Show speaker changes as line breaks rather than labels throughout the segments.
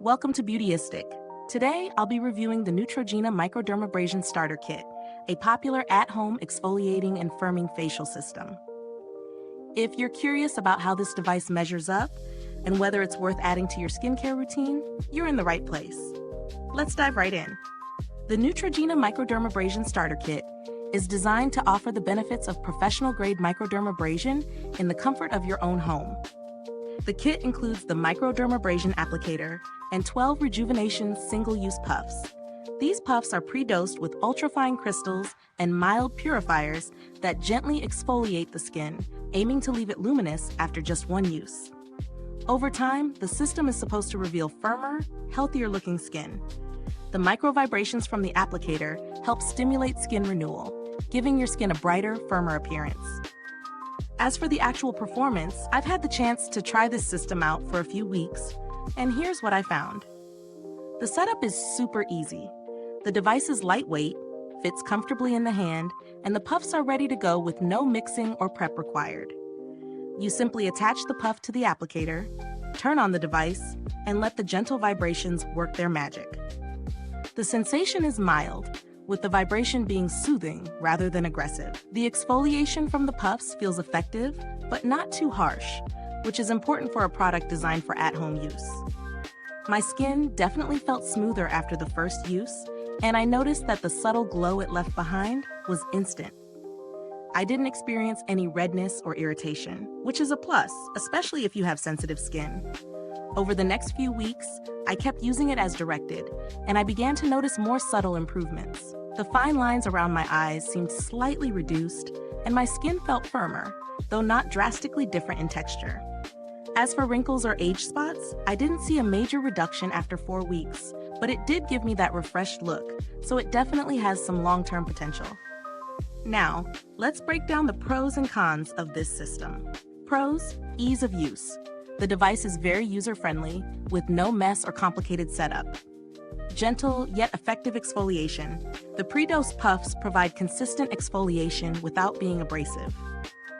Welcome to Beautyistic. Today, I'll be reviewing the Neutrogena Microdermabrasion Starter Kit, a popular at-home exfoliating and firming facial system. If you're curious about how this device measures up and whether it's worth adding to your skincare routine, you're in the right place. Let's dive right in. The Neutrogena Microdermabrasion Starter Kit is designed to offer the benefits of professional-grade microdermabrasion in the comfort of your own home. The kit includes the microdermabrasion applicator and 12 rejuvenation single-use puffs. These puffs are pre-dosed with ultrafine crystals and mild purifiers that gently exfoliate the skin, aiming to leave it luminous after just one use. Over time, the system is supposed to reveal firmer, healthier-looking skin. The micro-vibrations from the applicator help stimulate skin renewal, giving your skin a brighter, firmer appearance. As for the actual performance, I've had the chance to try this system out for a few weeks, and here's what I found. The setup is super easy. The device is lightweight, fits comfortably in the hand, and the puffs are ready to go with no mixing or prep required. You simply attach the puff to the applicator, turn on the device, and let the gentle vibrations work their magic. The sensation is mild, with the vibration being soothing rather than aggressive. The exfoliation from the puffs feels effective, but not too harsh, which is important for a product designed for at-home use. My skin definitely felt smoother after the first use, and I noticed that the subtle glow it left behind was instant. I didn't experience any redness or irritation, which is a plus, especially if you have sensitive skin. Over the next few weeks, I kept using it as directed, and I began to notice more subtle improvements. The fine lines around my eyes seemed slightly reduced, and my skin felt firmer, though not drastically different in texture. As for wrinkles or age spots, I didn't see a major reduction after 4 weeks, but it did give me that refreshed look, so it definitely has some long-term potential. Now, let's break down the pros and cons of this system. Pros: ease of use. The device is very user-friendly, with no mess or complicated setup. Gentle yet effective exfoliation. The pre-dosed puffs provide consistent exfoliation without being abrasive.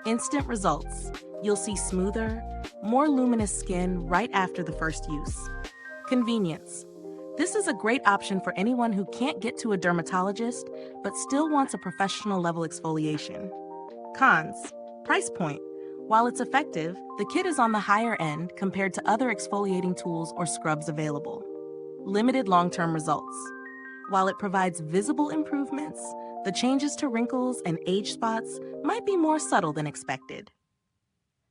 Instant results. You'll see smoother, more luminous skin right after the first use. Convenience. This is a great option for anyone who can't get to a dermatologist but still wants a professional level exfoliation. Cons. Price point. While it's effective, the kit is on the higher end compared to other exfoliating tools or scrubs available. Limited long-term results. While it provides visible improvements, the changes to wrinkles and age spots might be more subtle than expected.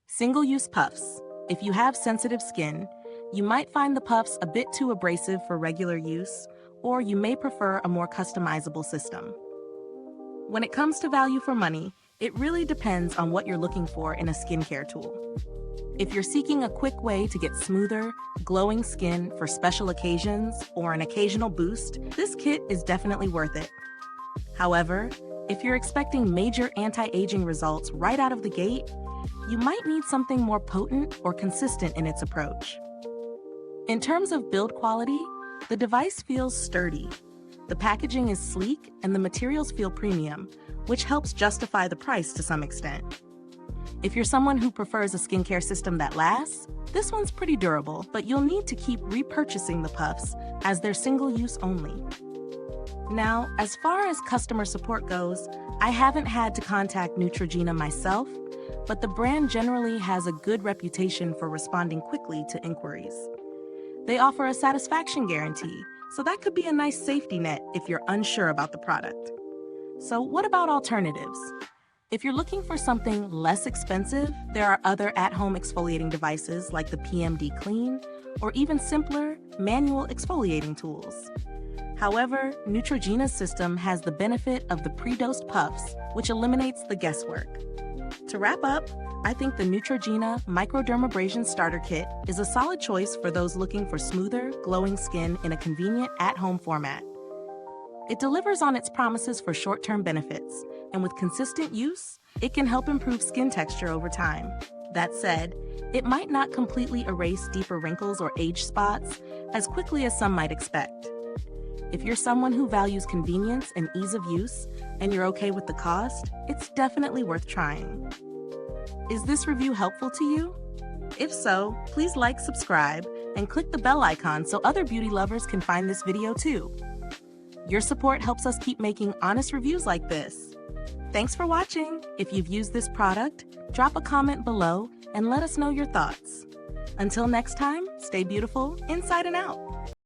Single-use puffs. If you have sensitive skin, you might find the puffs a bit too abrasive for regular use, or you may prefer a more customizable system. When it comes to value for money, it really depends on what you're looking for in a skincare tool. If you're seeking a quick way to get smoother, glowing skin for special occasions or an occasional boost, this kit is definitely worth it. However, if you're expecting major anti-aging results right out of the gate, you might need something more potent or consistent in its approach. In terms of build quality, the device feels sturdy. The packaging is sleek and the materials feel premium, which helps justify the price to some extent. If you're someone who prefers a skincare system that lasts, this one's pretty durable, but you'll need to keep repurchasing the puffs as they're single-use only. Now, as far as customer support goes, I haven't had to contact Neutrogena myself, but the brand generally has a good reputation for responding quickly to inquiries. They offer a satisfaction guarantee, so that could be a nice safety net if you're unsure about the product. So what about alternatives? If you're looking for something less expensive, there are other at-home exfoliating devices like the PMD Clean, or even simpler, manual exfoliating tools. However, Neutrogena's system has the benefit of the pre-dosed puffs, which eliminates the guesswork. To wrap up, I think the Neutrogena Microdermabrasion Starter Kit is a solid choice for those looking for smoother, glowing skin in a convenient at-home format. It delivers on its promises for short-term benefits, and with consistent use, it can help improve skin texture over time. That said, it might not completely erase deeper wrinkles or age spots as quickly as some might expect. If you're someone who values convenience and ease of use, and you're okay with the cost, it's definitely worth trying. Is this review helpful to you? If so, please like, subscribe, and click the bell icon so other beauty lovers can find this video too. Your support helps us keep making honest reviews like this. Thanks for watching. If you've used this product, drop a comment below and let us know your thoughts. Until next time, stay beautiful inside and out.